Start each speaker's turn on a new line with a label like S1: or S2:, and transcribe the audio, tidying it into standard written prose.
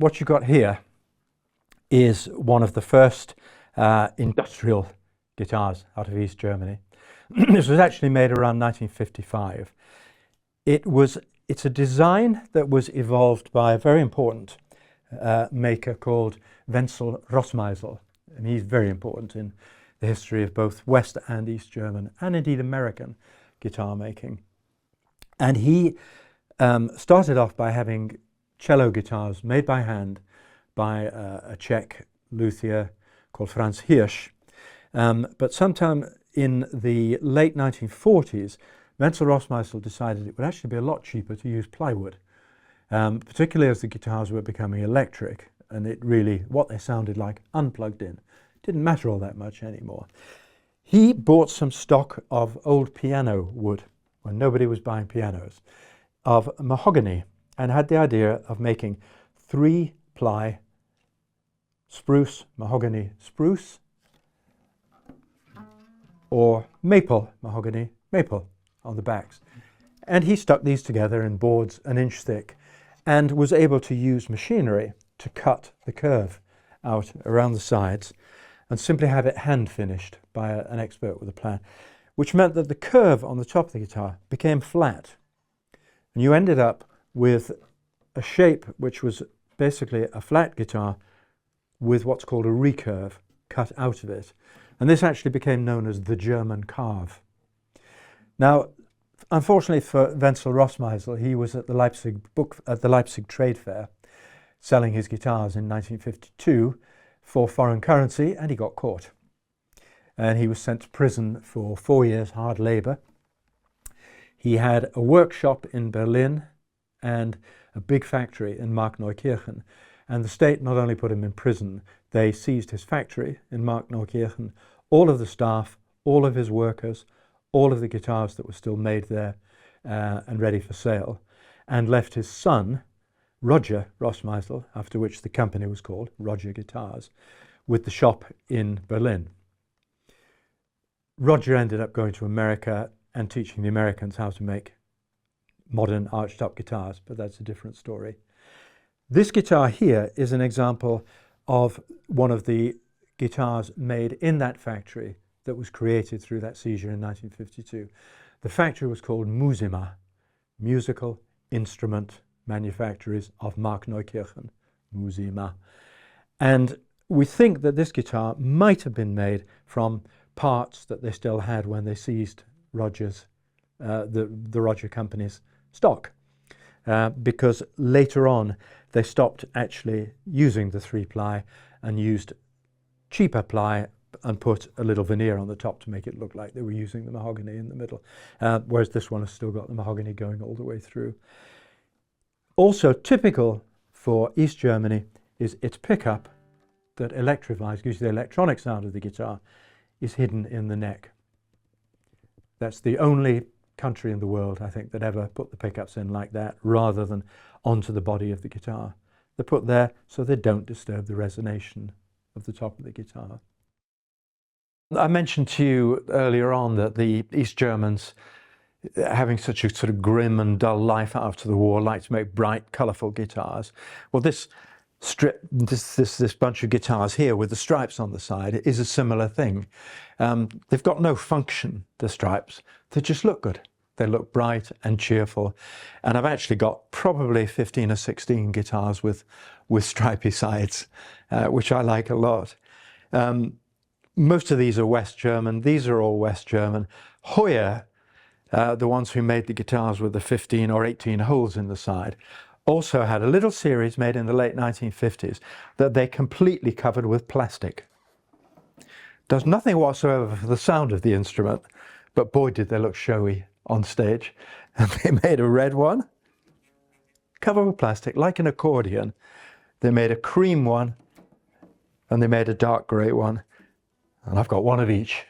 S1: what you got here is one of the first industrial guitars out of East Germany. This was actually made around 1955. It's a design that was evolved by a very important maker called Wenzel Rossmeisel, and he's very important in the history of both West and East German, and indeed American guitar making. And he started off by having cello guitars made by hand by a Czech luthier called Franz Hirsch. But sometime in the late 1940s, Wenzel Rossmeisel decided it would actually be a lot cheaper to use plywood, particularly as the guitars were becoming electric, and it really, what they sounded like unplugged in, didn't matter all that much anymore. He bought some stock of old piano wood, when nobody was buying pianos, of mahogany, and had the idea of making 3-ply spruce, mahogany, spruce, or maple, mahogany, maple on the backs. And he stuck these together in boards an inch thick and was able to use machinery to cut the curve out around the sides and simply have it hand finished by an expert with a plan, which meant that the curve on the top of the guitar became flat. And you ended up with a shape which was basically a flat guitar with what's called a recurve cut out of it. And this actually became known as the German carve. Now, unfortunately for Wenzel Rossmeisel, he was at the Leipzig Trade Fair selling his guitars in 1952 for foreign currency, and he got caught. And he was sent to prison for 4 years hard labor. He had a workshop in Berlin and a big factory in Markneukirchen. And the state not only put him in prison, they seized his factory in Markneukirchen, all of the staff, all of his workers, all of the guitars that were still made there and ready for sale, and left his son, Roger Rossmeisel, after which the company was called, Roger Guitars, with the shop in Berlin. Roger ended up going to America and teaching the Americans how to make modern arched up guitars, but that's a different story. This guitar here is an example of one of the guitars made in that factory that was created through that seizure in 1952. The factory was called Musima, Musical Instrument Manufacturers of Markneukirchen, Musima. And we think that this guitar might have been made from parts that they still had when they seized Roger's, the Roger Company's stock, because later on they stopped actually using the 3-ply and used cheaper ply and put a little veneer on the top to make it look like they were using the mahogany in the middle, whereas this one has still got the mahogany going all the way through. Also typical for East Germany is its pickup that electrifies, gives you the electronic sound of the guitar, is hidden in the neck. That's the only country in the world, I think, that ever put the pickups in like that rather than onto the body of the guitar. They're put there so they don't disturb the resonation of the top of the guitar. I mentioned to you earlier on that the East Germans, having such a sort of grim and dull life after the war, liked to make bright, colourful guitars. Well, this bunch of guitars here with the stripes on the side is a similar thing. They've got no function, the stripes. They just look good. They look bright and cheerful. And I've actually got probably 15 or 16 guitars with stripy sides, which I like a lot. Most of these are West German. These are all West German. Hoyer, the ones who made the guitars with the 15 or 18 holes in the side, also had a little series made in the late 1950s that they completely covered with plastic. Does nothing whatsoever for the sound of the instrument, but boy did they look showy on stage. And they made a red one, covered with plastic, like an accordion. They made a cream one, and they made a dark grey one. And I've got one of each.